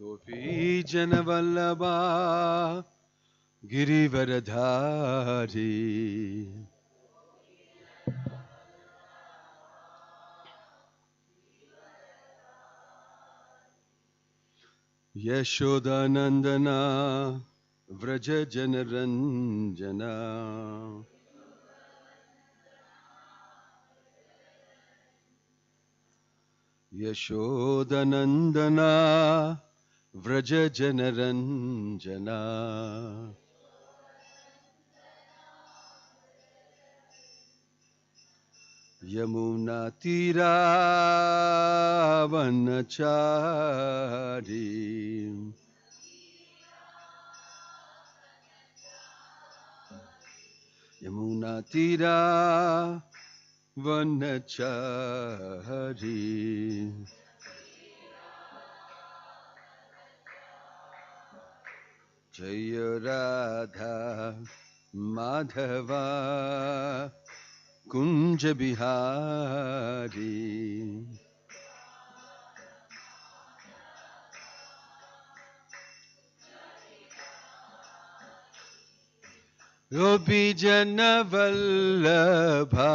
Gopi Janavallabha Girivaradhari Yashodanandana Vraja Janaranjana Yashodanandana Vraja Janaranjana Yamuna Tira Vanachari Yamuna Tira Vanachari Jaya Radha Madhava Kunja Bihari Gopi Jana Vallabha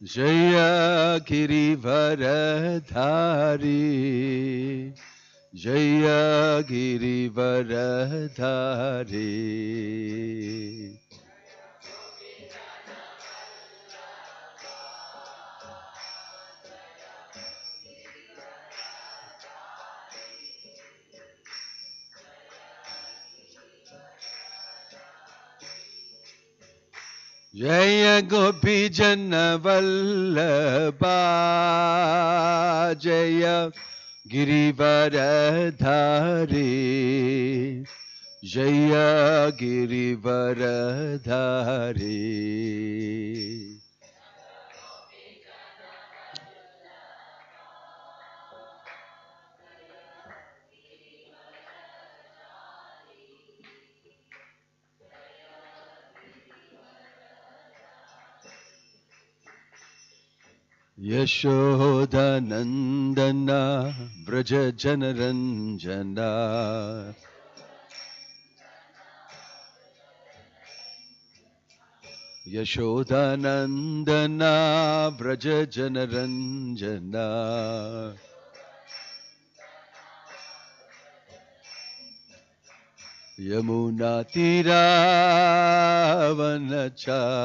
Jaya Girivaradhari Jaya Girivaradhari Jaya Gopi Jana Vallabha Jaya Girivaradhari Jaya Girivaradhari Yashoda Nandana Vraja Janaranjana Yashoda Nandana Vraja Janaranjana Yamuna Tira Vanachari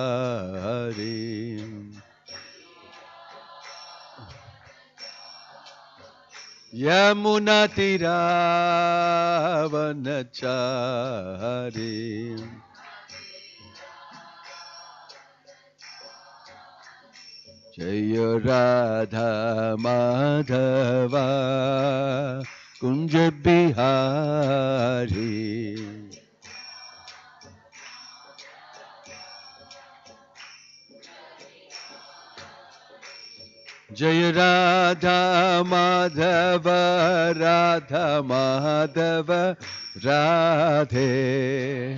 Yamuna Tira Vanachari Jaya Radha Madhava Kunja Bihari Jaya Radha Madhava Radha Madhava Radhe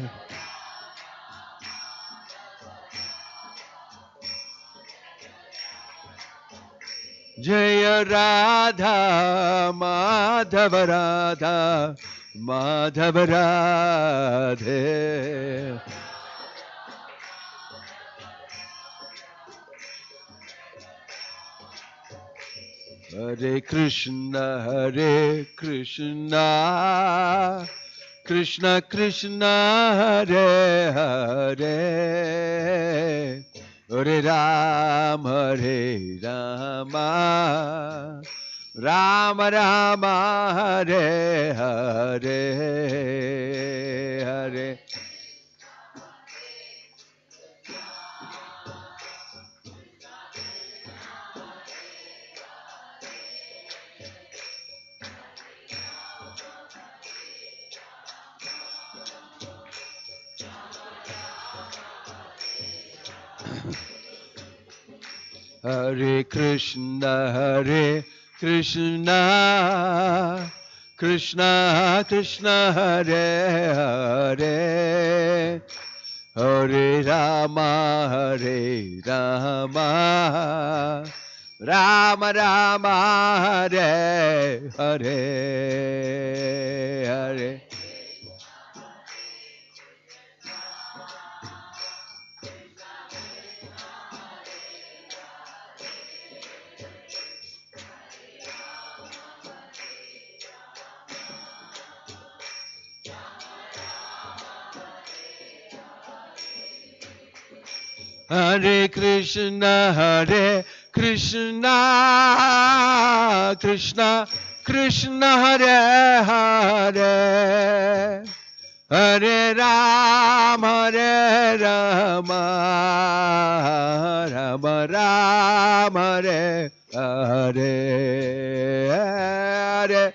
Jaya Radha Madhava Radha Madhava Radhe Hare Krishna Krishna Krishna Hare Hare Hare Rama Rama Rama Hare Hare Hare Hare Krishna Krishna Krishna Hare Hare Hare Rama Rama Rama Hare Hare Hare. Hare Krishna, Hare Krishna, Krishna Krishna, Hare Hare, Hare Rama, Rama Rama, Hare Hare, Hare.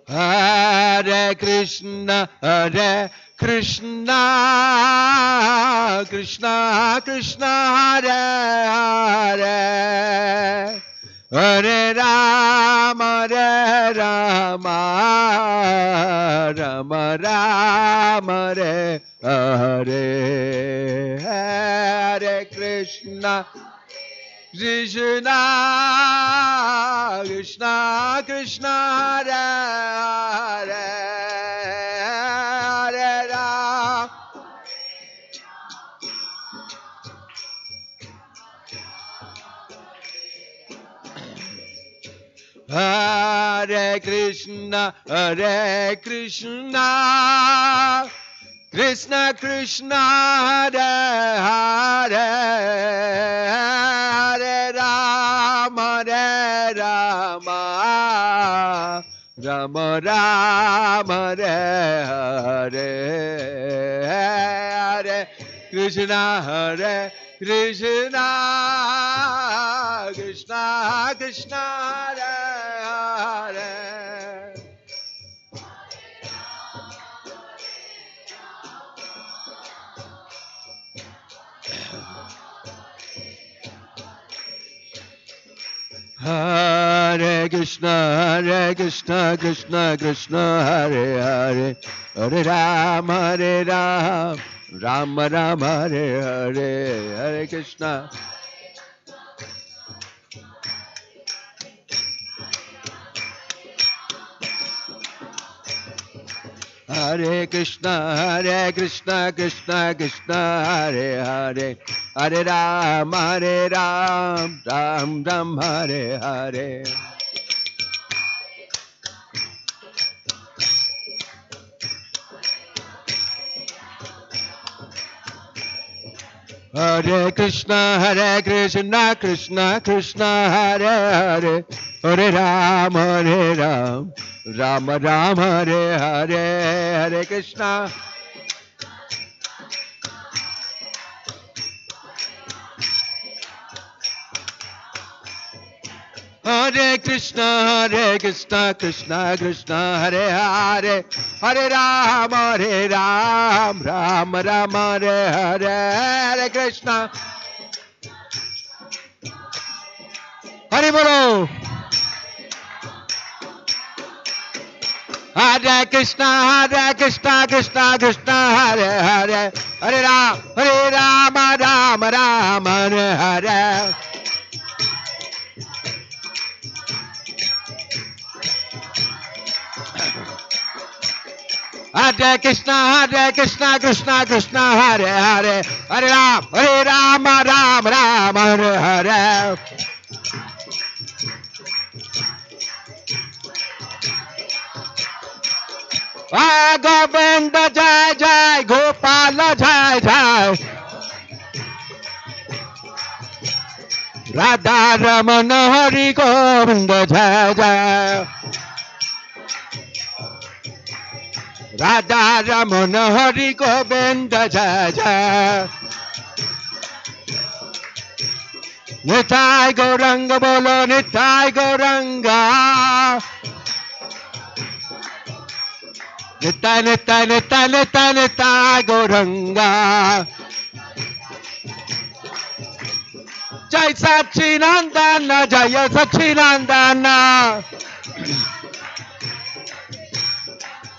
Hare Krishna, Hare Krishna, Krishna Krishna, Hare Hare, Hare Rama, Rama Rama, Hare Hare, Hare Krishna, Krishna Krishna Krishna, Hare Hare, Hare Rama, Hare Krishna, Hare Krishna, Krishna Krishna, Hare Hare, Hare Rama, Rama Rama, Hare Hare, Hare Krishna, Hare Krishna, Krishna Krishna, Hare Hare. Hare Krishna, Krishna Krishna, Hare Hare, Hare Rama, Rama Rama, Hare Hare, Hare Krishna. Hare Krishna, Krishna Krishna, Hare Hare, Hare Rama, Ram Ram, Hare Hare. Hare Krishna, Krishna Krishna, Hare Hare, Hare Rama, Rama Rama, Hare Hare, Hare Krishna. Hare Krishna, Krishna Krishna, Hare Hare, Hare Rama, Rama Rama, Hare Hare, Hare Krishna. Hare Bolo. Hare Krishna, Krishna Krishna, Hare Hare, Hare Rama, Rama Rama, Hare Hare. Hare Krishna, Krishna Krishna, Hare Hare, Hare Rama, Rama Hare Hare. Govinda Jai Jai, Gopala Jai Jai, Radha Ramana Hari Govinda Jai Jai, Radha Ramana Hari Govinda Jai Jai. Nitai Gauranga Bolo, Nitai Gauranga. Nitai Gauranga. Jai Sachinandana, Jaya Sachinandana.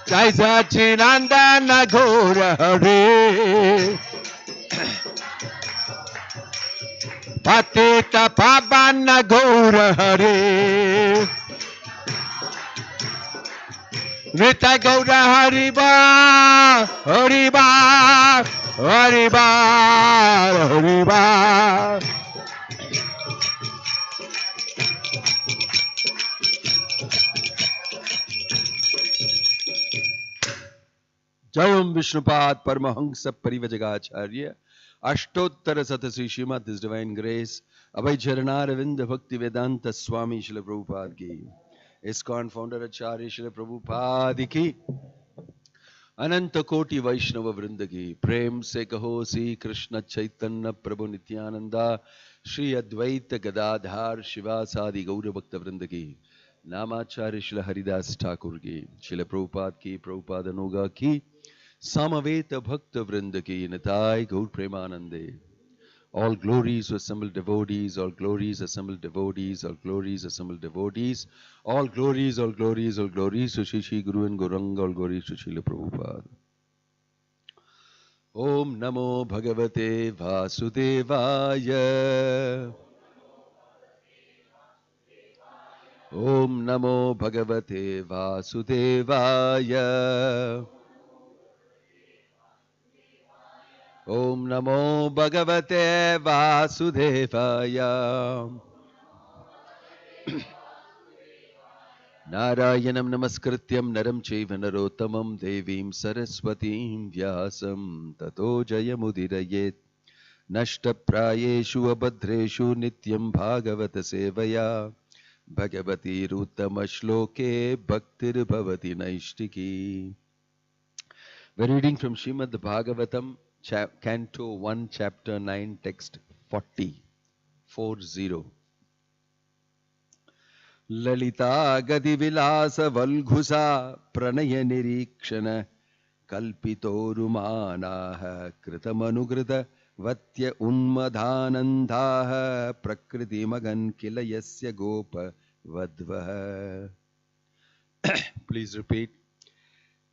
Jai Sachinandana Gaura Hare. Patita Pavana Gaura Hare. Rita Gaura Hariba, Hariba, Hariba, Hariba. Jayam Vishnupad Paramahansa Parivajagacharya Ashtottara Satasri Srimad His Divine Grace Abhay Charanaravindha Bhakti Vedanta Swami Srila Prabhupada Ki ISKCON Founder Acharya Srila Prabhupada Ki Ananta Koti Vaishnava Vrinda Ki Prem Se Kaho Si Krishna Chaitanya Prabhu Nityananda Shri Advaita Gadadhar Shiva Sadi Gaura Bhakta Vrinda Ki Namacharya Srila Haridas Thakur Ki Srila Prabhupada Ki Prabhupada Anuga Ki Samaveta Bhakta Vrinda Ki Nitai Gaur Premanande. All glories to assembled devotees, all glories assembled devotees, all glories assembled devotees, all glories, all glories, all glories to Shri Guru and Gauranga, all glories to Srila Prabhupada. Om Namo Bhagavate Vasudevaya. Om Namo Bhagavate Vasudevaya. Om Namo Bhagavate Vasudevaya. Narayanam Namaskrityam Naram Chaiva Narottamam Devim Saraswatim Vyasam Tato Jayamudirayet Nashta Prayeshu Abhadreshu Nityam Bhagavata Sevaya Bhagavati Ruttama Shloke Bhaktir Bhavati Naishtiki. We're reading from Srimad Bhagavatam, Canto 1, Chapter 9, Text 40. Lalita Gadi Vilasa Valghusa Pranaya Nirikshana Kalpito Rumanaha Kritamanugrita Vatya Unmadhanandaha Prakriti Magan Kilayasya Gopa Vadvaha. Please repeat.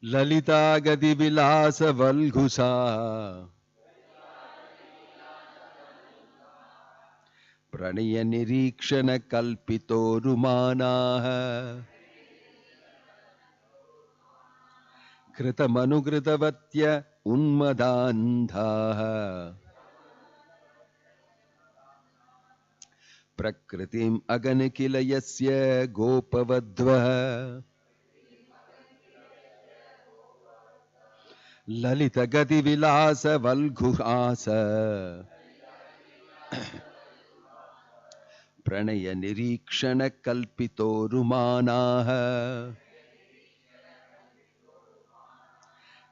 Lalita Gadi Vilasa Valghusa Pranaya Nirikshana Kalpito Rumanaha Kritamanogritavatya Unmadandhaha Prakritim Aganakilayasya Gopavadvaha Lalita Gati Vilasa Valghuasa Pranaya Nirikshana Kalpito Rumanaha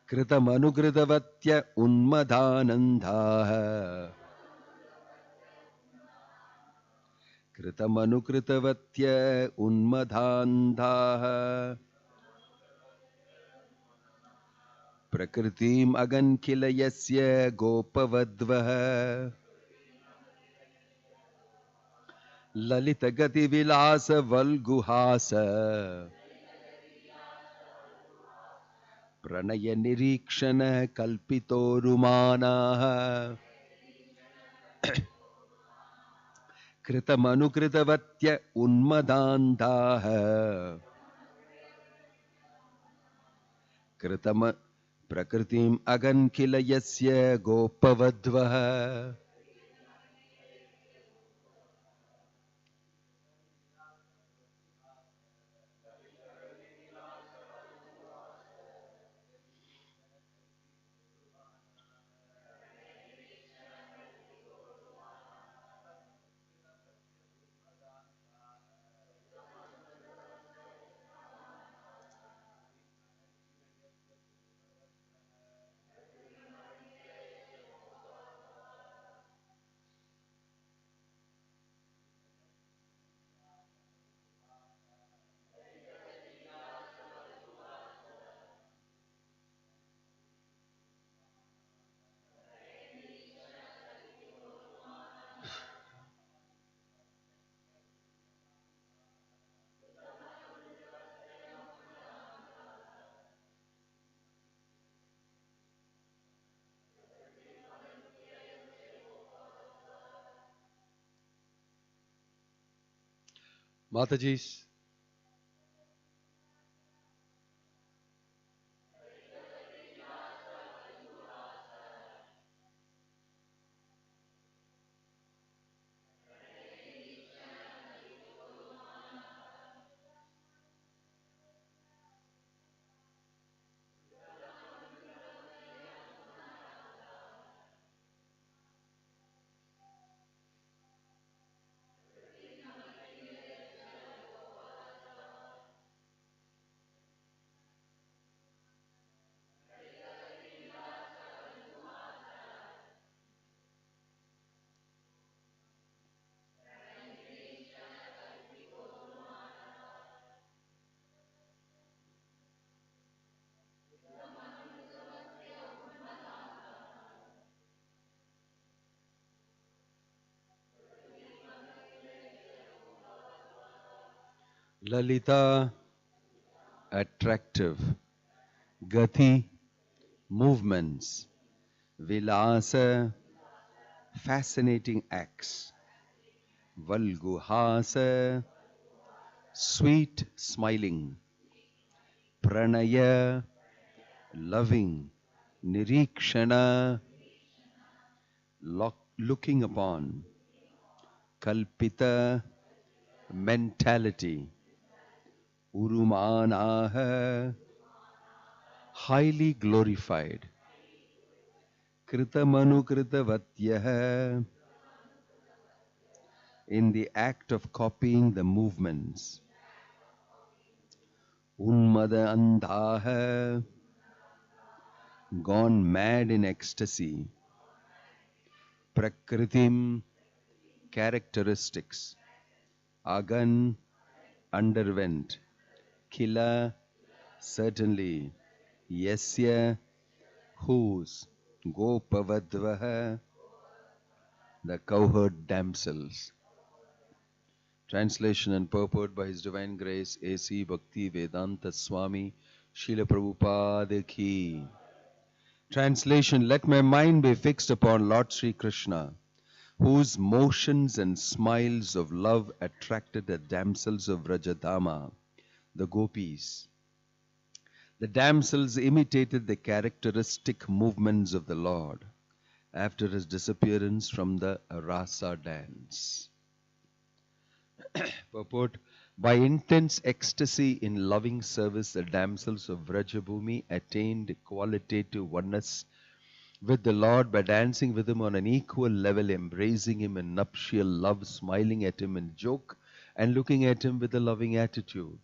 Kritamanogritavatya Unmadhanandaha Kritamanokritavatya Unmadhandaha Prakritim Agankilayasya Gopavadvaha Lalita Gati Vilasa Valguhasa Pranaya Nirikshana Kalpito Rumanaha Kritamanokritavatya Unmadandaha Kritama Prakritim Agankilayasya Gopavadvaha. Mataji's. Lalita, attractive. Gati, movements. Vilasa, fascinating acts. Valguhasa, sweet smiling. Pranaya, loving. Nirikshana, looking upon. Kalpita, mentality. Urumanaha, highly glorified. Kritamanukritavatyah, in the act of copying the movements. Unmada andhaha, gone mad in ecstasy. Prakritim, characteristics. Agan, underwent. Kila, certainly. Yasya, whose. Gopavadvaha, the cowherd damsels. Translation and purport by His Divine Grace A.C. Bhakti Vedanta Swami Srila Prabhupada Ki. Translation: let my mind be fixed upon Lord Sri Krishna, whose motions and smiles of love attracted the damsels of Vrajadama, the gopis. The damsels imitated the characteristic movements of the Lord after his disappearance from the rasa dance. Purport: by intense ecstasy in loving service, the damsels of Vrajabhumi attained qualitative oneness with the Lord by dancing with him on an equal level, embracing him in nuptial love, smiling at him in joke, and looking at him with a loving attitude.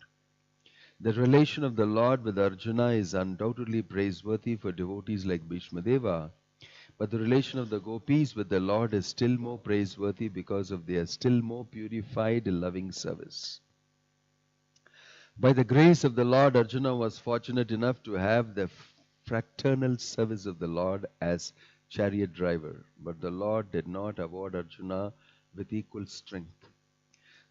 The relation of the Lord with Arjuna is undoubtedly praiseworthy for devotees like Bhishmadeva, but the relation of the gopis with the Lord is still more praiseworthy because of their still more purified loving service. By the grace of the Lord, Arjuna was fortunate enough to have the fraternal service of the Lord as chariot driver, but the Lord did not award Arjuna with equal strength.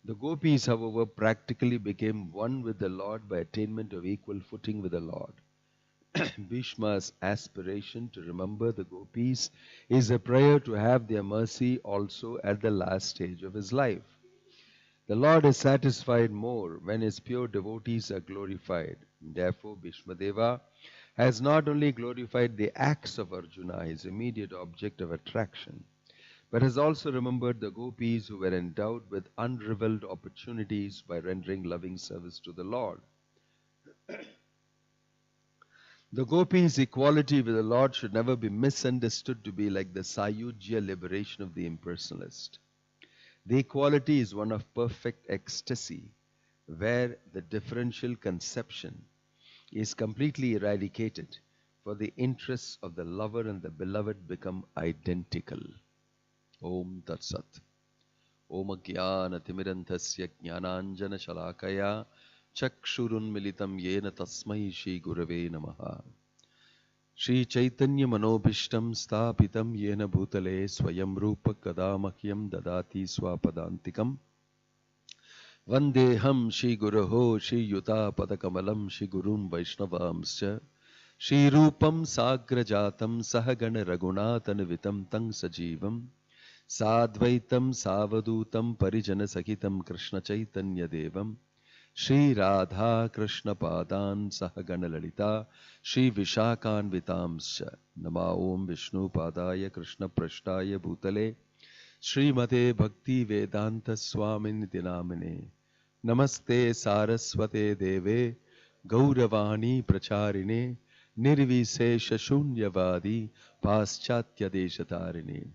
The gopis, however, practically became one with the Lord by attainment of equal footing with the Lord. Bhishma's aspiration to remember the gopis is a prayer to have their mercy also at the last stage of his life. The Lord is satisfied more when his pure devotees are glorified. Therefore, Bhishmadeva has not only glorified the acts of Arjuna, his immediate object of attraction, but has also remembered the gopis who were endowed with unrivaled opportunities by rendering loving service to the Lord. The gopis' equality with the Lord should never be misunderstood to be like the Sayujya liberation of the impersonalist. The equality is one of perfect ecstasy, where the differential conception is completely eradicated, for the interests of the lover and the beloved become identical. Om Tat Sat. Om Jnana Timirantasya Jnananjana Shalakaya Chakshurun Militam Yena Tasmai Shri Gurave Namaha. Shri Chaitanya Manobhishtam Sthapitam Yena Bhutale Swayam Rupa Kadamahyam Dadati Swapadantikam Vandeham Shri Guruho Shri Yuta Padakamalam Shri Gurum Vaishnavamscha Shri Rupam Sagrajatam Sahagana Raghunatana Vitam Tang Sajivam Sadvaitam Savadutam Parijana Sakitam Krishna Chaitanya Devam Shri Radha Krishna Padan Sahagana Lalita Shri Vishakan Vitamscha Nama Om Vishnu Padaya Krishna Prashtaya Bhutale Srimate Bhakti Vedanta Swami Namine Namaste Saraswate Deve Gauravani Pracharine Nirvisesha Shunyavadi Paschatya Deshatarine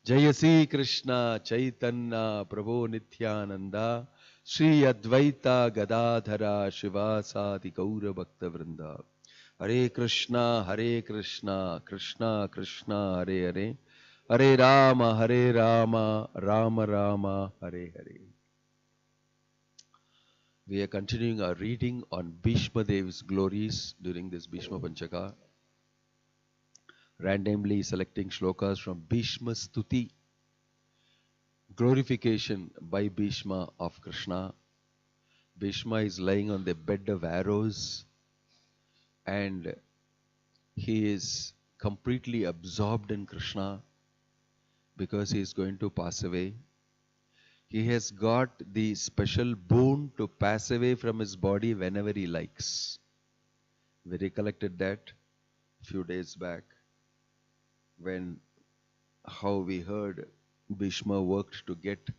Jayasi Krishna Chaitanya Prabhu Nityananda Shri Advaita Gadadhara Shivasadi Gaura Bhakta Vrinda Hare Krishna Krishna Krishna Hare Hare Hare Rama Rama Rama Hare Hare. We are continuing our reading on Bhishma Dev's glories during this Bhishma Panchaka, randomly selecting shlokas from Bhishma Stuti, glorification by Bhishma of Krishna. Bhishma is lying on the bed of arrows and he is completely absorbed in Krishna because he is going to pass away. He has got the special boon to pass away from his body whenever he likes. We recollected that a few days back when how we heard Bhishma worked to get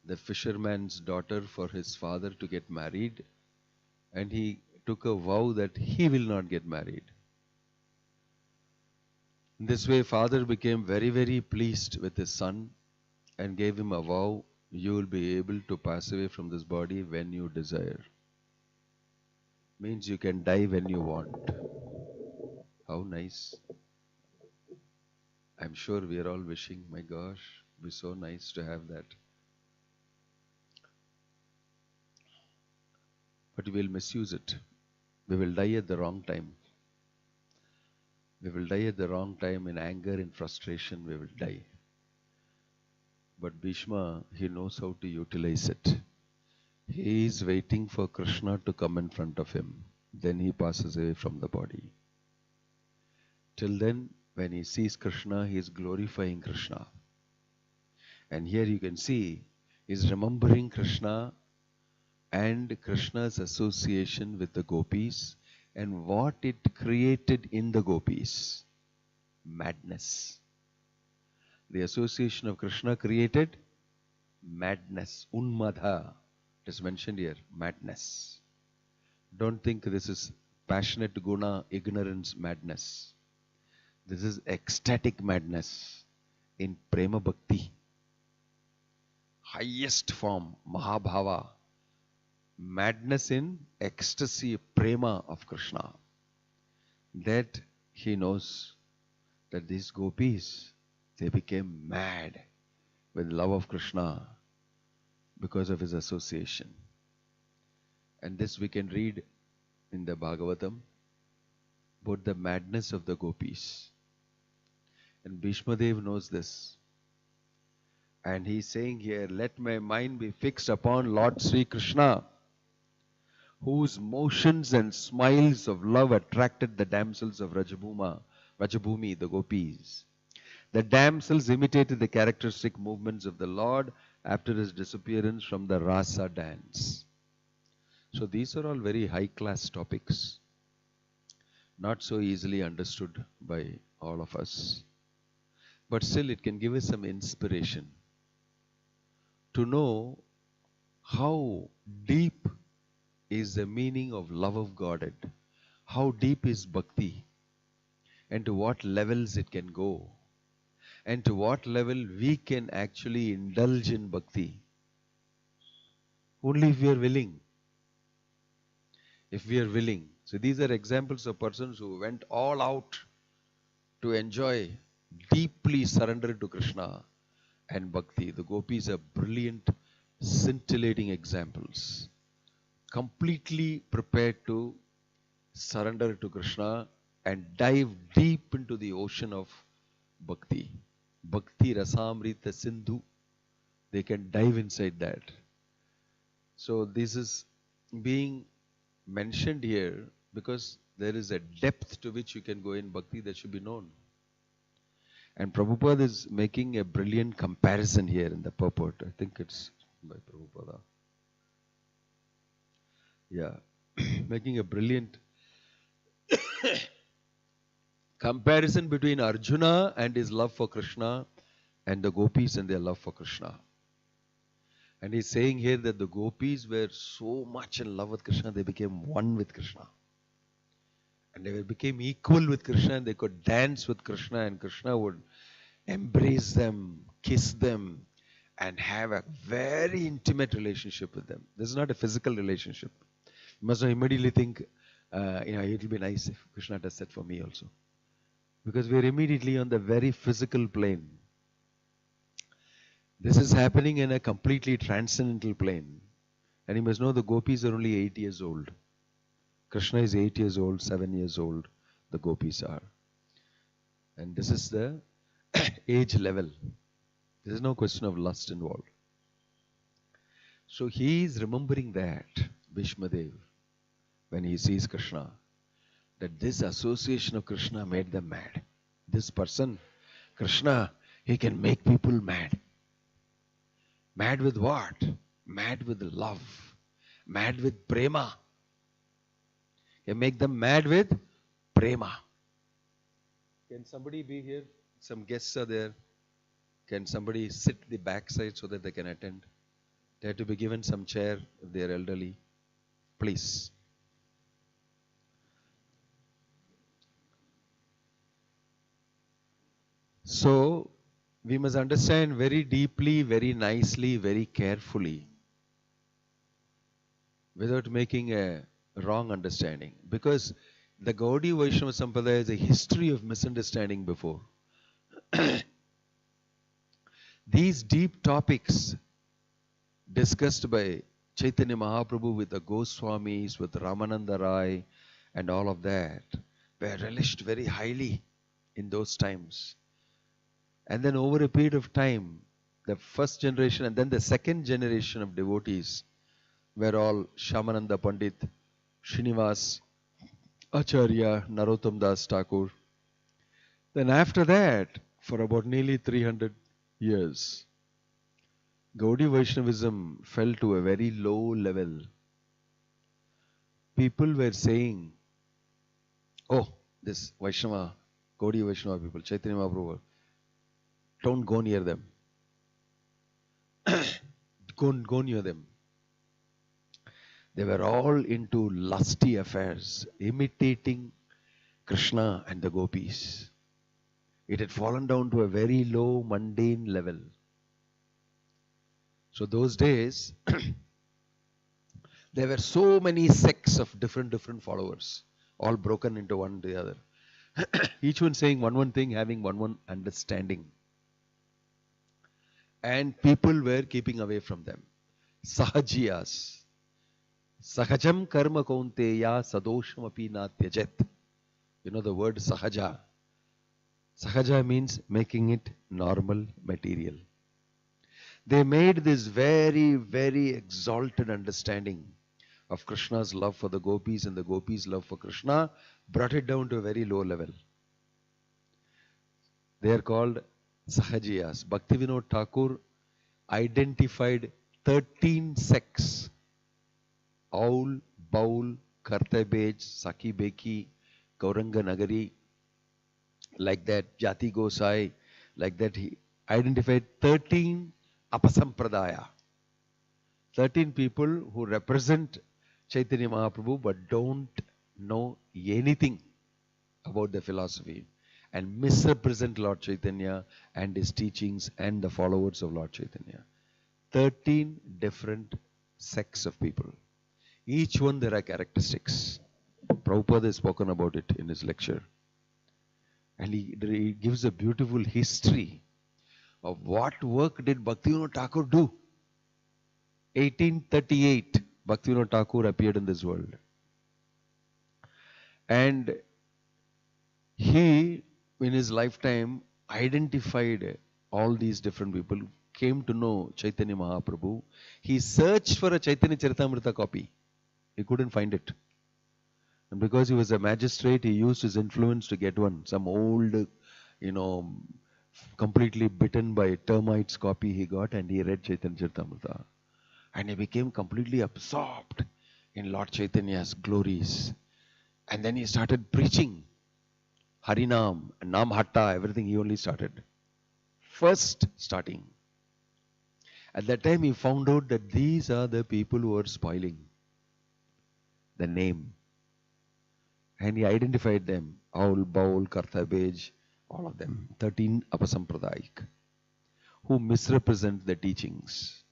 the fisherman's daughter for his father to get married, and he took a vow that he will not get married. In this way, father became very, very pleased with his son and gave him a vow, you will be able to pass away from this body when you desire. Means you can die when you want. How nice. I'm sure we are all wishing, my gosh, it'd be so nice to have that. But we will misuse it. We will die at the wrong time. We will die at the wrong time in anger, in frustration, we will die. But Bhishma, he knows how to utilize it. He is waiting for Krishna to come in front of him. Then he passes away from the body. Till then, when he sees Krishna, he is glorifying Krishna. And here you can see, he is remembering Krishna and Krishna's association with the gopis and what it created in the gopis. Madness. The association of Krishna created madness. Unmadha. It is mentioned here. Madness. Don't think this is passionate guna, ignorance, madness. This is ecstatic madness in prema bhakti. Highest form, mahabhava. Madness in ecstasy, prema of Krishna. That he knows that these gopis, they became mad with love of Krishna because of his association. And this we can read in the Bhagavatam about the madness of the gopis. And Bhishma Dev knows this. And he is saying here, let my mind be fixed upon Lord Sri Krishna, whose motions and smiles of love attracted the damsels of Rajabhumi, the gopis. The damsels imitated the characteristic movements of the Lord after his disappearance from the Rasa dance. So these are all very high-class topics, not so easily understood by all of us. But still it can give us some inspiration to know how deep is the meaning of love of God, and how deep is bhakti, and to what levels it can go, and to what level we can actually indulge in bhakti. Only if we are willing. If we are willing. So these are examples of persons who went all out to enjoy, deeply surrendered to Krishna and bhakti. The gopis are brilliant, scintillating examples. Completely prepared to surrender to Krishna and dive deep into the ocean of bhakti. Bhakti Rasamrita Sindhu. They can dive inside that. So this is being mentioned here because there is a depth to which you can go in bhakti that should be known. And Prabhupada is making a brilliant comparison here in the purport. I think it's by Prabhupada. Yeah, making a brilliant comparison between Arjuna and his love for Krishna and the gopis and their love for Krishna. And he's saying here that the gopis were so much in love with Krishna, they became one with Krishna. And they became equal with Krishna, and they could dance with Krishna, and Krishna would embrace them, kiss them, and have a very intimate relationship with them. This is not a physical relationship. You must not immediately think, it will be nice if Krishna does that for me also. Because we are immediately on the very physical plane. This is happening in a completely transcendental plane. And you must know the gopis are only 8 years old. Krishna is 8 years old, 7 years old, the gopis are. And this is the age level. There is no question of lust involved. So he is remembering that, Bhishmadev, when he sees Krishna, that this association of Krishna made them mad. This person, Krishna, he can make people mad. Mad with what? Mad with love. Mad with prema. He make them mad with prema. Can somebody be here? Some guests are there. Can somebody sit the backside so that they can attend? They have to be given some chair if they are elderly. Please. So, we must understand very deeply, very nicely, very carefully, without making a wrong understanding. Because the Gaudiya Vaishnava Sampradaya is a history of misunderstanding before. These deep topics discussed by Chaitanya Mahaprabhu with the Goswamis, with Ramananda Rai, and all of that were relished very highly in those times. And then over a period of time, the first generation and then the second generation of devotees were all Shamananda Pandit, Srinivas Acharya, Narottam Das Thakur. Then after that, for about nearly 300 years, Gaudiya Vaishnavism fell to a very low level. People were saying, oh, this Vaishnava, Gaudiya Vaishnava people, Chaitanya Mahaprabhu, don't go near them. Go near them. They were all into lusty affairs, imitating Krishna and the gopis. It had fallen down to a very low, mundane level. So those days, there were so many sects of different followers, all broken into one to the other. Each one saying one thing, having one understanding. And people were keeping away from them. Sahajiyas. Sahajam karma kaunteya sadosham api na tyajet. You know the word sahaja. Sahaja means making it normal material. They made this very, very exalted understanding of Krishna's love for the gopis and the gopis' love for Krishna, brought it down to a very low level. They are called Sahajiyas. Bhakti Vinoda Thakur identified 13 sects. Aul, Baul, Kartabej, Saki Beki, Gauranga Nagari, like that, Jati Gosai, like that. He identified 13 Apasampradaya. 13 people who represent Chaitanya Mahaprabhu but don't know anything about the philosophy and misrepresent Lord Chaitanya and his teachings and the followers of Lord Chaitanya. 13 different sects of people. Each one there are characteristics. Prabhupada has spoken about it in his lecture. And he gives a beautiful history of what work did Bhakti Vinoda Thakur do. 1838, Bhakti Vinoda Thakur appeared in this world. And he, in his lifetime, identified all these different people, came to know Chaitanya Mahaprabhu. He searched for a Chaitanya Charitamrita copy. He couldn't find it. And because he was a magistrate, he used his influence to get one. Some old, completely bitten by termites copy he got, and he read Chaitanya Charitamrita. And he became completely absorbed in Lord Chaitanya's glories. And then he started preaching Harinam, Nam Hatta, everything he only started. First starting. At that time he found out that these are the people who are spoiling the name. And he identified them. Aul, Baul, Karthabej, all of them. 13 Apasampradaik, who misrepresent the teachings.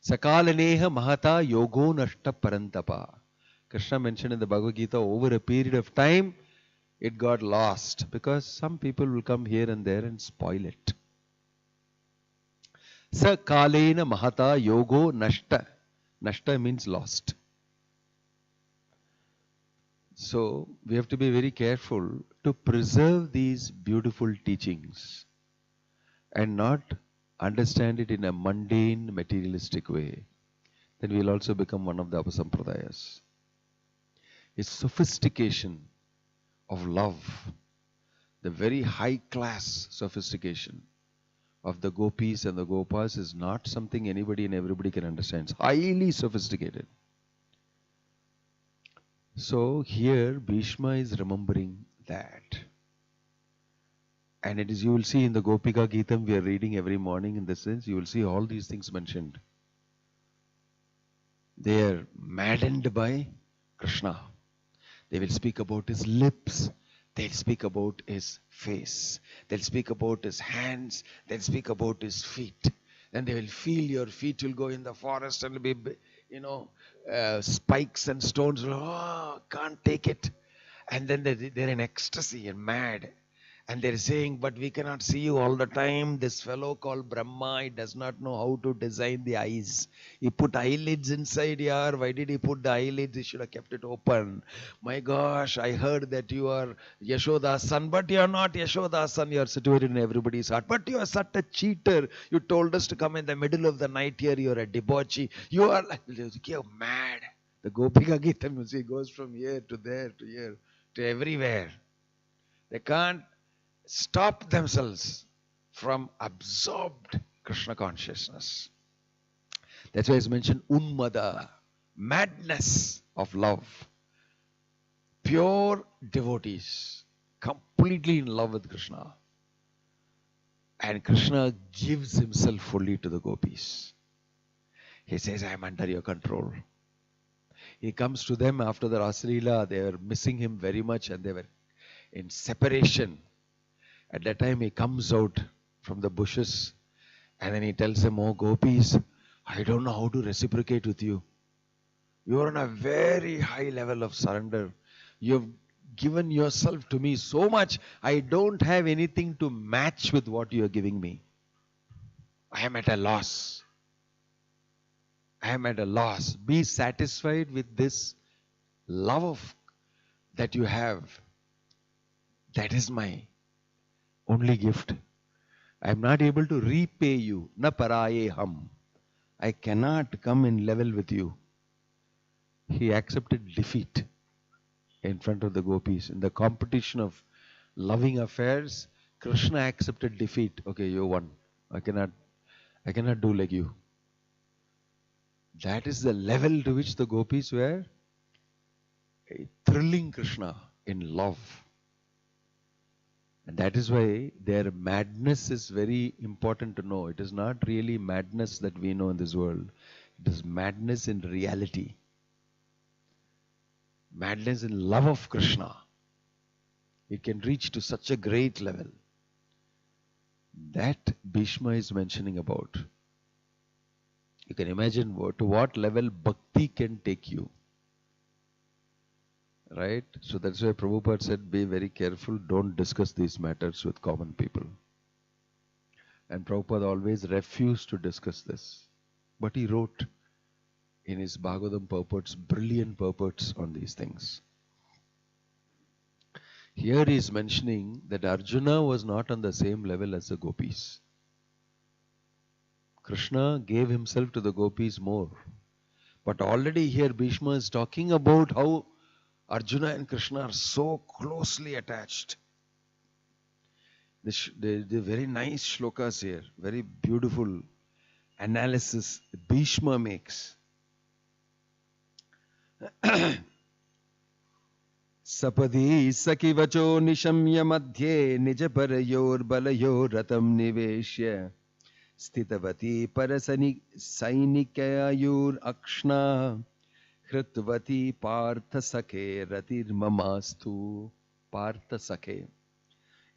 Sakalaneha Mahata Yogo Nashta Parantapa. Krishna mentioned in the Bhagavad Gita, over a period of time, it got lost because some people will come here and there and spoil it. Sakalena Mahata Yogo Nashta. Nashta means lost. So we have to be very careful to preserve these beautiful teachings and not understand it in a mundane, materialistic way. Then we will also become one of the Apasampradayas. It's sophistication of love, the very high class sophistication of the gopis and the gopas is not something anybody and everybody can understand. It's highly sophisticated. So here Bhishma is remembering that. And it is, you will see in the Gopika Geetam we are reading every morning in this sense, you will see all these things mentioned. They are maddened by Krishna. They will speak about his lips. They'll speak about his face. They'll speak about his hands. They'll speak about his feet. Then they will feel your feet will go in the forest and be, spikes and stones. Oh, can't take it. And then they're in ecstasy and mad. And they're saying, but we cannot see you all the time. This fellow called Brahma, he does not know how to design the eyes. He put eyelids inside here. Why did he put the eyelids? He should have kept it open. My gosh, I heard that you are Yashoda's son, but you are not Yashoda's son. You are situated in everybody's heart. But you are such a cheater. You told us to come in the middle of the night here. You are a debauchee. You are like, you're mad. The Gopika Gita music goes from here to there to here to everywhere. They can't stop themselves from absorbed Krishna consciousness. That's why it's mentioned Unmada, madness of love. Pure devotees, completely in love with Krishna. And Krishna gives himself fully to the gopis. He says, I am under your control. He comes to them after the Rasalila. They were missing him very much and they were in separation. At that time he comes out from the bushes and then he tells them, oh gopis, I don't know how to reciprocate with you. You are on a very high level of surrender. You have given yourself to me so much, I don't have anything to match with what you are giving me. I am at a loss. I am at a loss. Be satisfied with this love that you have. That is my only gift. I am not able to repay you. Na paraye ham. I cannot come in level with you. He accepted defeat in front of the gopis. In the competition of loving affairs, Krishna accepted defeat. Okay, you won. I cannot do like you. That is the level to which the gopis were thrilling Krishna in love. And that is why their madness is very important to know. It is not really madness that we know in this world. It is madness in reality. Madness in love of Krishna. It can reach to such a great level. That Bhishma is mentioning about. You can imagine to what level Bhakti can take you. Right? So that's why Prabhupada said, be very careful, don't discuss these matters with common people. And Prabhupada always refused to discuss this. But he wrote in his Bhagavatam purports, brilliant purports on these things. Here he is mentioning that Arjuna was not on the same level as the gopis. Krishna gave himself to the gopis more. But already here Bhishma is talking about how Arjuna and Krishna are so closely attached. The very nice shlokas here, very beautiful analysis Bhishma makes. Sapadi sakivacho nishamya madhye nijaparayor balayor ratam niveshya stitavati parasani sainikayur akshna Kritvati Partha Sakhe Ratir Mamastu Partha Sakhe.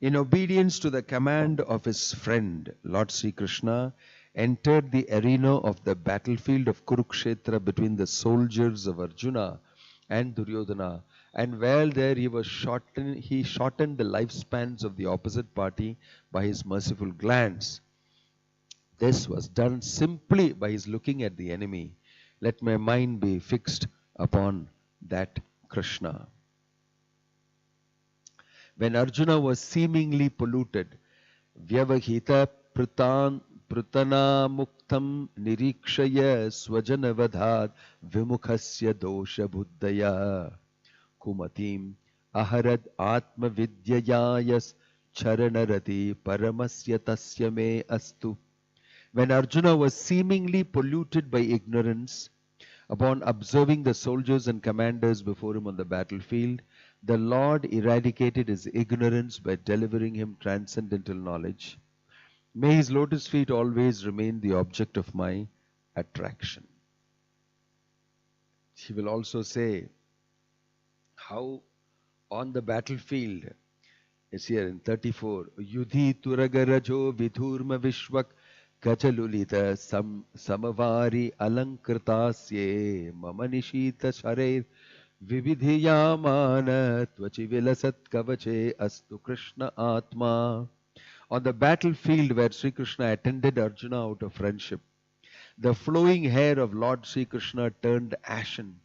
In obedience to the command of his friend, Lord Sri Krishna entered the arena of the battlefield of Kurukshetra between the soldiers of Arjuna and Duryodhana. And while there he shortened the lifespans of the opposite party by his merciful glance. This was done simply by his looking at the enemy. Let my mind be fixed upon that Krishna. When Arjuna was seemingly polluted, Vyavahita Prutana Muktam Nirikshaya Swajanavadhat Vimukhasya Dosha Buddhaya Kumatim Aharad Atma Vidyayas Charanarati Paramasya Tasya Me Astu. When Arjuna was seemingly polluted by ignorance, upon observing the soldiers and commanders before him on the battlefield, the Lord eradicated his ignorance by delivering him transcendental knowledge. May his lotus feet always remain the object of my attraction. He will also say how on the battlefield, is here in 34, Yudhi Turagarajo Vidhurma Vishwak Kachalulita Samavari Alankratasye Mamanishita Sharir Vividhiyamana Tvachivilasat Kavache Astu Krishna Atma. On the battlefield where Sri Krishna attended Arjuna out of friendship, the flowing hair of Lord Sri Krishna turned ashen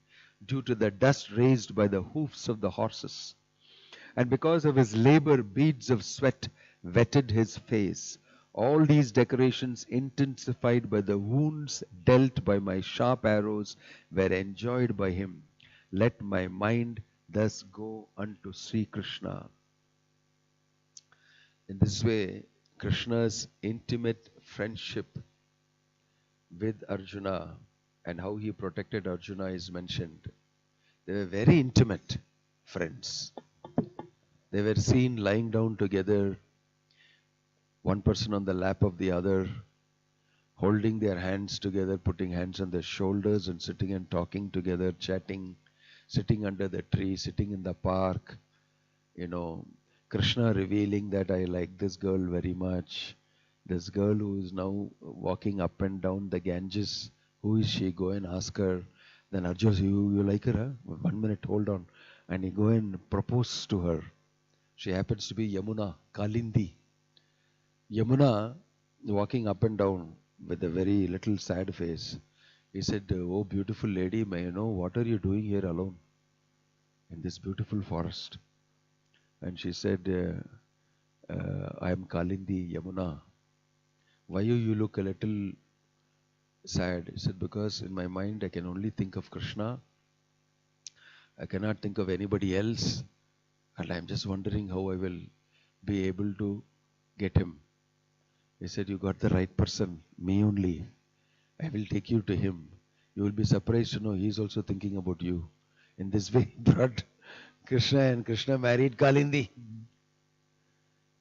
due to the dust raised by the hoofs of the horses. And because of his labor, beads of sweat wetted his face. All these decorations, intensified by the wounds dealt by my sharp arrows, were enjoyed by him. Let my mind thus go unto Sri Krishna. In this way, Krishna's intimate friendship with Arjuna and how he protected Arjuna is mentioned. They were very intimate friends. They were seen lying down together, one person on the lap of the other, holding their hands together, putting hands on their shoulders and sitting and talking together, chatting, sitting under the tree, sitting in the park. Krishna revealing that I like this girl very much. This girl who is now walking up and down the Ganges, who is she? Go and ask her. Then Arjuna says, you like her? Huh? 1 minute, hold on. And he go and propose to her. She happens to be Yamuna, Kalindi. Yamuna, walking up and down with a very little sad face, he said, oh beautiful lady, may I know what are you doing here alone in this beautiful forest? And she said, I am Kalindi, Yamuna. Why you look a little sad? He said, because in my mind I can only think of Krishna. I cannot think of anybody else. And I am just wondering how I will be able to get him. He said, you got the right person, me only. I will take you to him. You will be surprised to know he is also thinking about you. In this way, he brought Krishna, and Krishna married Kalindi.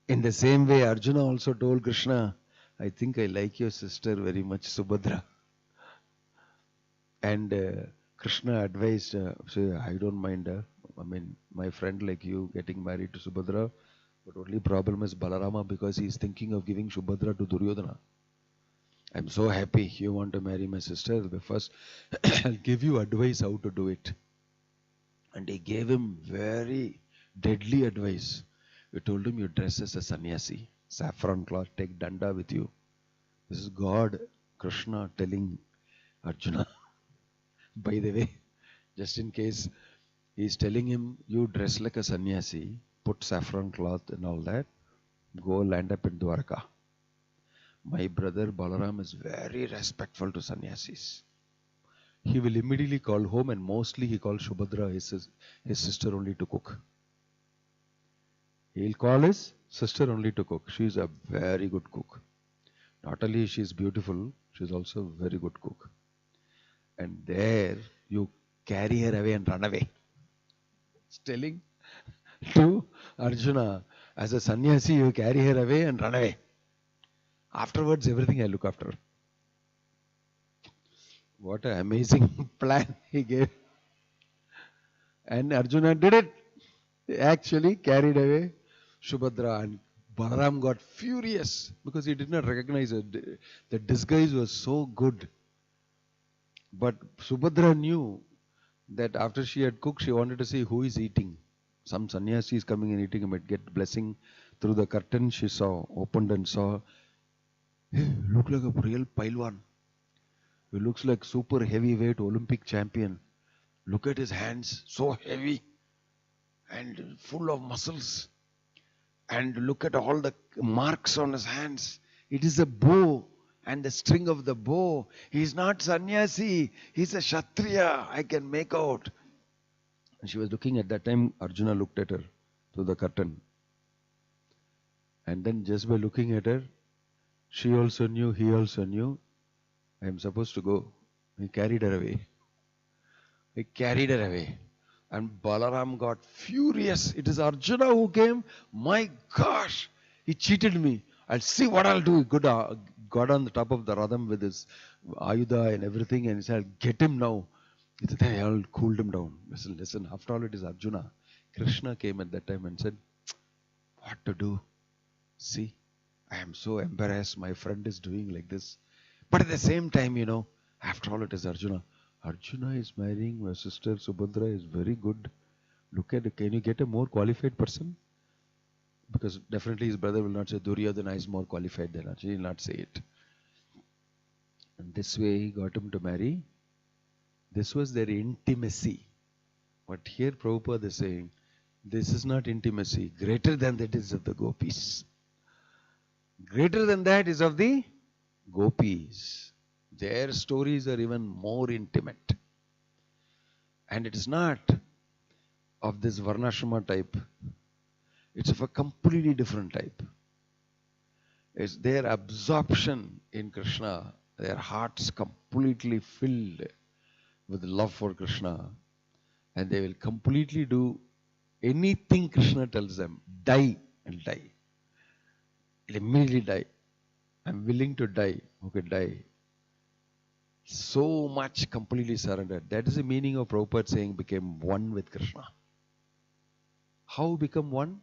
In the same way, Arjuna also told Krishna, I think I like your sister very much, Subhadra. And Krishna advised, I don't mind, my friend like you getting married to Subhadra, but only problem is Balarama, because he is thinking of giving Subhadra to Duryodhana. I'm so happy you want to marry my sister. But first, I'll give you advice how to do it. And he gave him very deadly advice. He told him, you dress as a sannyasi, saffron cloth, take danda with you. This is God, Krishna telling Arjuna. By the way, just in case, he is telling him, you dress like a sannyasi, put saffron cloth and all that, go land up in Dwarka. My brother Balaram is very respectful to sannyasis. He will immediately call home, and mostly he calls Subhadra, his sister, only to cook. He'll call his sister only to cook. She's a very good cook. Not only she's beautiful, she's also a very good cook. And there you carry her away and run away. It's telling to Arjuna, as a sannyasi, you carry her away and run away. Afterwards, everything I look after. What an amazing plan he gave. And Arjuna did it. He actually carried away Subhadra, and Balaram got furious because he did not recognize her. The disguise was so good. But Subhadra knew that after she had cooked, she wanted to see who is eating. Some sannyasi is coming and eating, and might get blessing through the curtain. She saw, opened and saw, hey, look like a real Pailwan. He looks like super heavyweight Olympic champion. Look at his hands, so heavy and full of muscles. And look at all the marks on his hands. It is a bow and the string of the bow. He is not sannyasi. He is a kshatriya. I can make out. And she was looking at that time. Arjuna looked at her through the curtain. And then just by looking at her, she also knew, he also knew, I am supposed to go. He carried her away. He carried her away. And Balaram got furious. It is Arjuna who came. My gosh, he cheated me. I'll see what I'll do. He got on the top of the Radham with his Ayudha and everything, and he said, get him now. He said, hey, I'll cool him down. Listen, after all it is Arjuna. Krishna came at that time and said, what to do? See, I am so embarrassed. My friend is doing like this. But at the same time, after all it is Arjuna. Arjuna is marrying my sister. Subhadra is very good. Look at it. Can you get a more qualified person? Because definitely his brother will not say Duryodhana is more qualified than Arjuna. He will not say it. And this way he got him to marry. This was their intimacy. But here Prabhupada is saying, this is not intimacy. Greater than that is of the gopis. Greater than that is of the gopis. Their stories are even more intimate. And it is not of this Varnashrama type. It's of a completely different type. It's their absorption in Krishna, their hearts completely filled with love for Krishna. And they will completely do anything Krishna tells them. Die and die. They'll immediately die. I'm willing to die. Okay, die. So much completely surrendered. That is the meaning of Prabhupada saying became one with Krishna. How become one?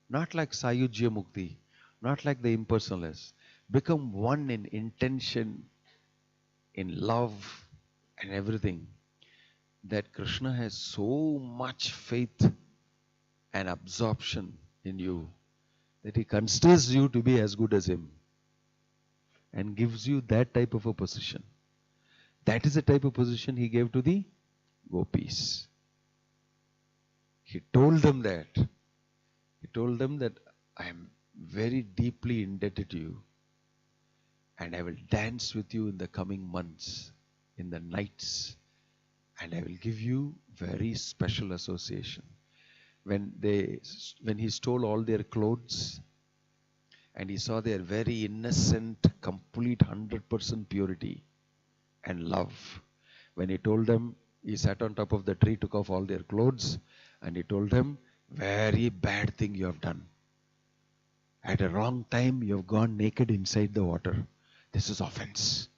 Not like Sayujya Mukti, not like the impersonalists. Become one in intention, in love and everything. That Krishna has so much faith and absorption in you that he considers you to be as good as him and gives you that type of a position. That is the type of position he gave to the gopis. He told them that. He told them that I am very deeply indebted to you and I will dance with you in the coming months, in the nights, and I will give you very special association. When he stole all their clothes and he saw their very innocent, complete 100% purity and love. When he told them, he sat on top of the tree, took off all their clothes, and he told them, very bad thing you have done. At a wrong time, you have gone naked inside the water. This is offense.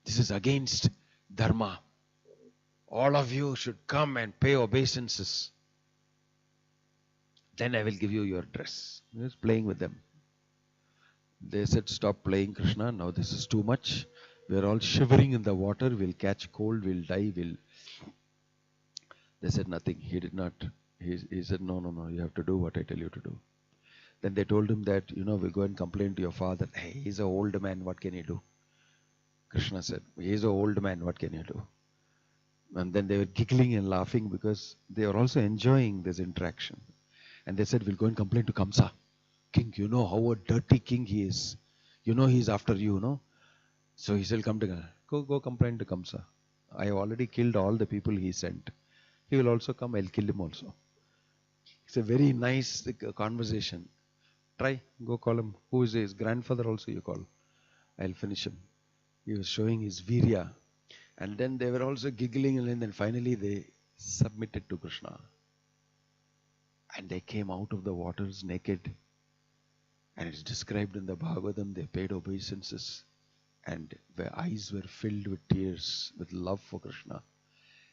This is against dharma. All of you should come and pay obeisances. Then I will give you your dress. He was playing with them. They said, stop playing, Krishna. Now this is too much. We are all shivering in the water. We'll catch cold. We'll die. They said nothing. He did not. He said, no. You have to do what I tell you to do. Then they told him that, we'll go and complain to your father. Hey, he's an old man. What can he do? Krishna said, he's an old man. What can you do? And then they were giggling and laughing because they were also enjoying this interaction. And they said, we'll go and complain to Kamsa. King, you know how a dirty king he is. He's after you, no? So he said, come to go complain to Kamsa. I have already killed all the people he sent. He will also come, I'll kill him also. It's a very nice conversation. Try, go call him. Who is his grandfather also you call. I'll finish him. He was showing his virya. And then they were also giggling, and then finally they submitted to Krishna. And they came out of the waters naked. And it's described in the Bhagavatam, they paid obeisances. And their eyes were filled with tears, with love for Krishna.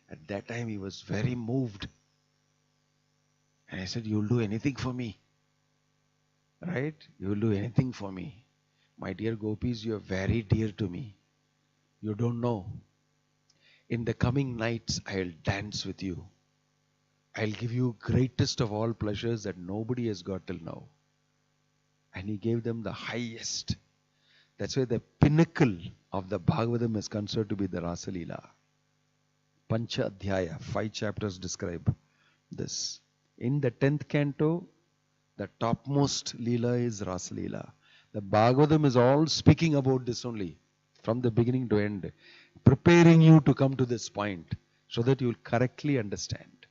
At that time he was very moved. And I said, you'll do anything for me. Right? You will do anything for me. My dear gopis, you are very dear to me. You don't know. In the coming nights, I'll dance with you. I'll give you greatest of all pleasures that nobody has got till now. And he gave them the highest. That's why the pinnacle of the Bhagavatam is considered to be the Rasa Leela. Pancha Adhyaya, 5 chapters describe this. In the 10th canto, the topmost Leela is Rasa Leela. The Bhagavatam is all speaking about this only, from the beginning to end, preparing you to come to this point so that you will correctly understand.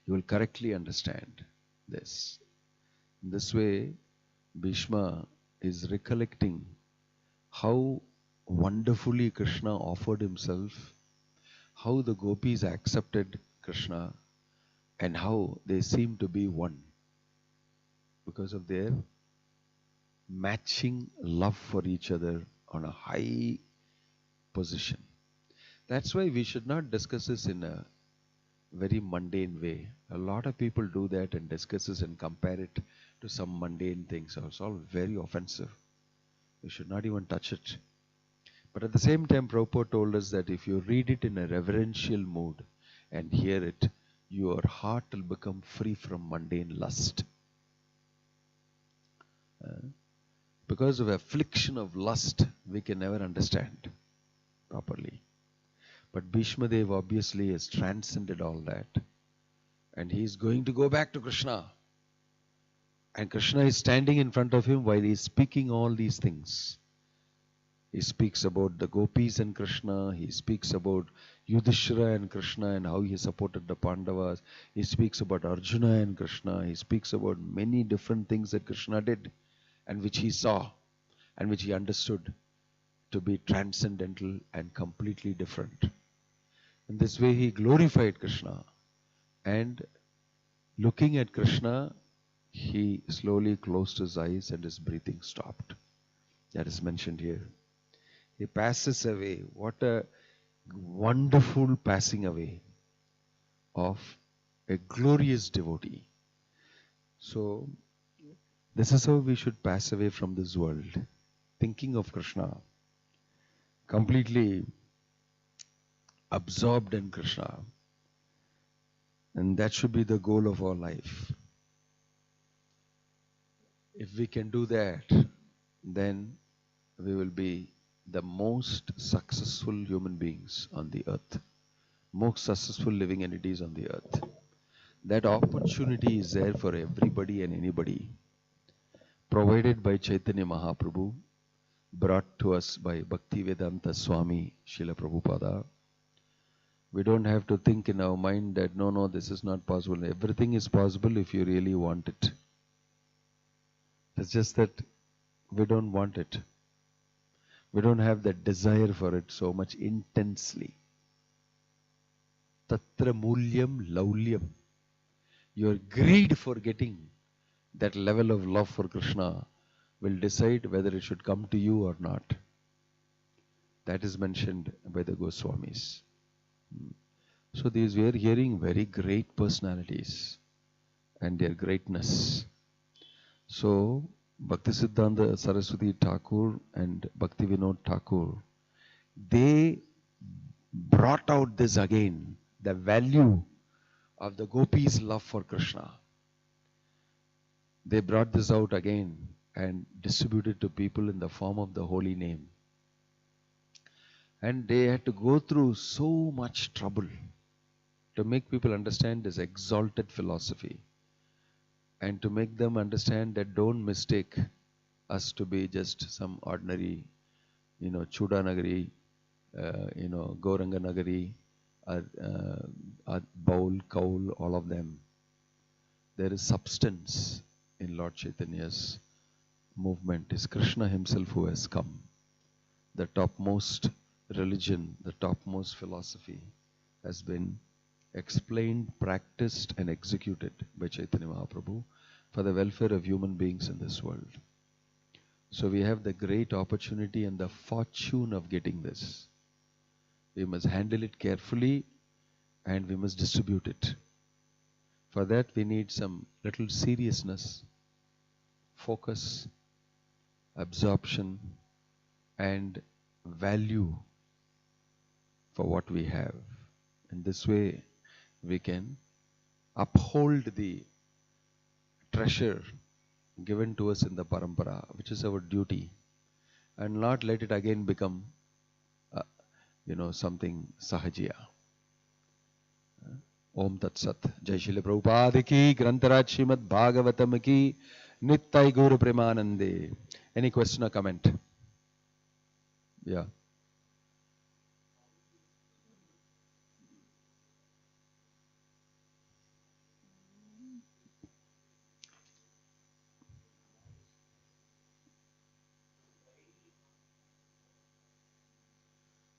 You will correctly understand this. In this way, Bhishma is recollecting how wonderfully Krishna offered himself, how the gopis accepted Krishna, and how they seem to be one because of their matching love for each other on a high position. That's why we should not discuss this in a very mundane way. A lot of people do that and discuss this and compare it to some mundane things. It's all very offensive. We should not even touch it. But at the same time, Prabhupada told us that if you read it in a reverential mood and hear it, your heart will become free from mundane lust. Because of affliction of lust, we can never understand properly. But Bhishma Dev obviously has transcended all that. And he is going to go back to Krishna. And Krishna is standing in front of him while he is speaking all these things. He speaks about the gopis and Krishna. He speaks about Yudhishthira and Krishna and how he supported the Pandavas. He speaks about Arjuna and Krishna. He speaks about many different things that Krishna did and which he saw and which he understood to be transcendental and completely different. In this way he glorified Krishna, and looking at Krishna, he slowly closed his eyes and his breathing stopped. That is mentioned here. He passes away. What a wonderful passing away of a glorious devotee. So, this is how we should pass away from this world, thinking of Krishna, completely absorbed in Krishna. And that should be the goal of our life. If we can do that, then we will be the most successful human beings on the earth, most successful living entities on the earth. That opportunity is there for everybody and anybody, provided by Chaitanya Mahaprabhu, brought to us by Bhaktivedanta Swami Srila Prabhupada. We don't have to think in our mind that no, this is not possible. Everything is possible if you really want it. It's just that we don't want it. We don't have that desire for it so much intensely. Tatra mulyam laulyam. Your greed for getting that level of love for Krishna will decide whether it should come to you or not. That is mentioned by the Goswamis. So these we are hearing very great personalities and their greatness. So Bhaktisiddhanta Saraswati Thakur and Bhakti Vinod Thakur, they brought out this again, the value of the gopis' love for Krishna. They brought this out again and distributed to people in the form of the holy name. And they had to go through so much trouble to make people understand this exalted philosophy, and to make them understand that don't mistake us to be just some ordinary, Chudanagari, Gauranga Nagari, Baul, Kaul, all of them. there is substance in Lord Chaitanya's movement. It's Krishna himself who has come. The topmost religion, the topmost philosophy has been explained, practiced and executed by Chaitanya Mahaprabhu for the welfare of human beings in this world. So we have the great opportunity and the fortune of getting this. We must handle it carefully and we must distribute it. For that we need some little seriousness, focus, absorption and value for what we have. In this way we can uphold the treasure given to us in the parampara, which is our duty, and not let it again become something sahajiya. Om Tat Sat. Jai Shri Prabhupada ki, Grantaraj Srimad Bhagavatam ki, Nittai Guru Premanande. Any question or comment? Yeah.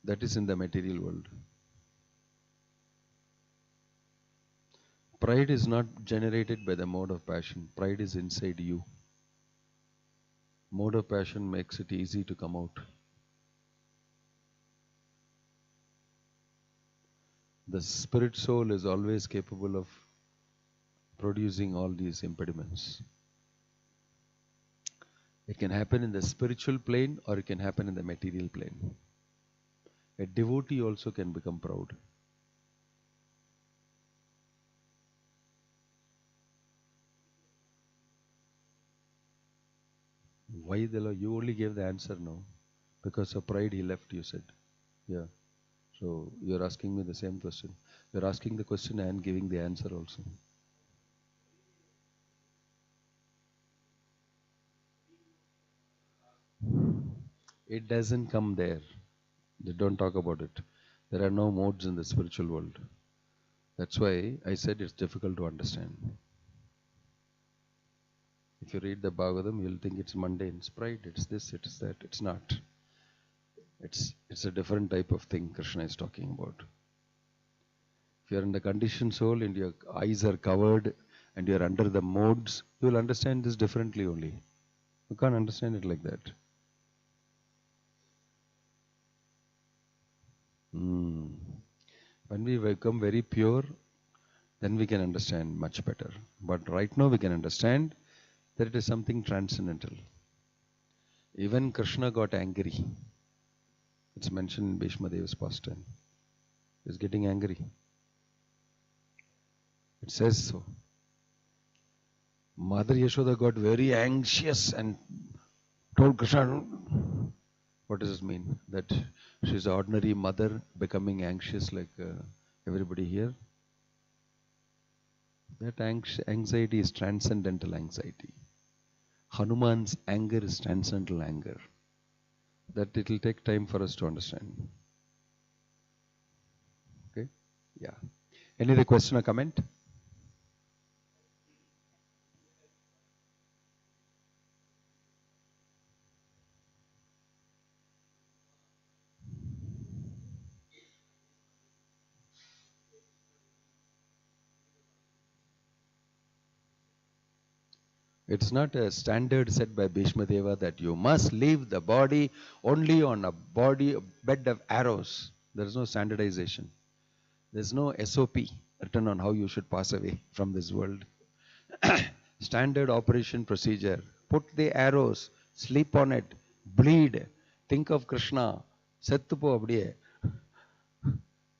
That is in the material world. Pride is not generated by the mode of passion. Pride is inside you. Mode of passion makes it easy to come out. The spirit soul is always capable of producing all these impediments. It can happen in the spiritual plane or it can happen in the material plane. A devotee also can become proud. Why the Lord? You only gave the answer now. Because of pride he left, you said. Yeah. So you're asking me the same question. You're asking the question and giving the answer also. It doesn't come there. They don't talk about it. There are no modes in the spiritual world. That's why I said it's difficult to understand. If you read the Bhagavatam, you'll think it's mundane, it's pride, it's this, it's that. It's not. It's a different type of thing Krishna is talking about. If you're in the conditioned soul and your eyes are covered and you're under the modes, you'll understand this differently only. You can't understand it like that. When we become very pure, then we can understand much better. But right now we can understand that it is something transcendental. Even Krishna got angry. It's mentioned in Bhishma Deva's pastime. He's getting angry. It says so. Mother Yashoda got very anxious and told Krishna, what does it mean? That she's an ordinary mother becoming anxious like everybody here? That anxiety is transcendental anxiety. Hanuman's anger is transcendental anger. That it will take time for us to understand. Okay? Yeah. Any other question or comment? It's not a standard set by Bhishma Deva that you must leave the body only on a bed of arrows. There is no standardization. There is no SOP written on how you should pass away from this world. Standard operation procedure. Put the arrows, sleep on it, bleed, think of Krishna, settupo abdiye.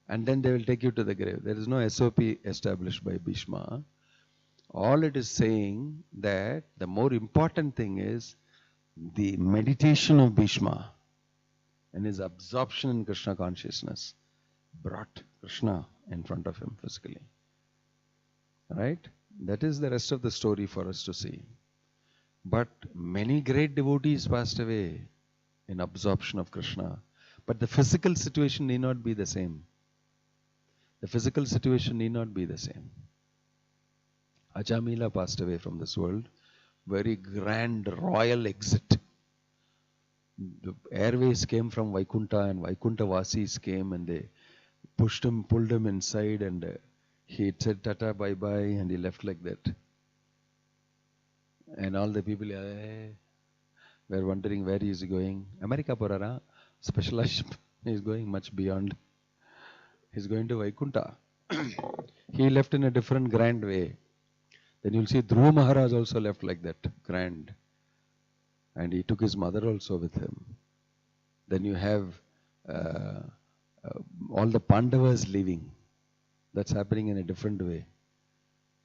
And then they will take you to the grave. There is no SOP established by Bhishma. All it is saying that the more important thing is the meditation of Bhishma and his absorption in Krishna consciousness brought Krishna in front of him physically. Right? That is the rest of the story for us to see. But many great devotees passed away in absorption of Krishna. But the physical situation need not be the same. The physical situation need not be the same. Ajamila passed away from this world. Very grand royal exit. The airways came from Vaikunta, and Vaikunta Vasis came and they pushed him, pulled him inside, and he said tata bye bye, and he left like that. And all the people were wondering where he is going. America porara, specialized. He is going much beyond. He is going to Vaikunta. He left in a different grand way. Then you'll see Dhruva Maharaj also left like that, grand. And he took his mother also with him. Then you have all the Pandavas leaving. That's happening in a different way.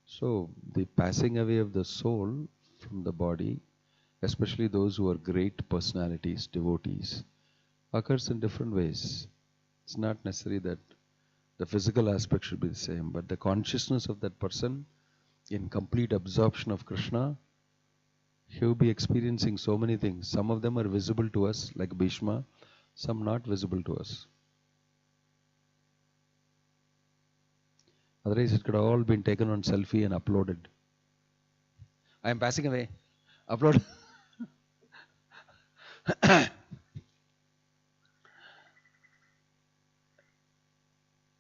So the passing away of the soul from the body, especially those who are great personalities, devotees, occurs in different ways. It's not necessary that the physical aspect should be the same, but the consciousness of that person in complete absorption of Krishna, he will be experiencing so many things. Some of them are visible to us, like Bhishma, some not visible to us. Otherwise, it could have all been taken on selfie and uploaded. I am passing away. Upload.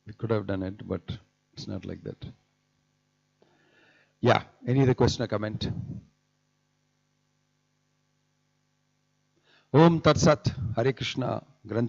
We could have done it, but it's not like that. Yeah, any other question or comment? Om Tat Sat, Hare Krishna, Granth.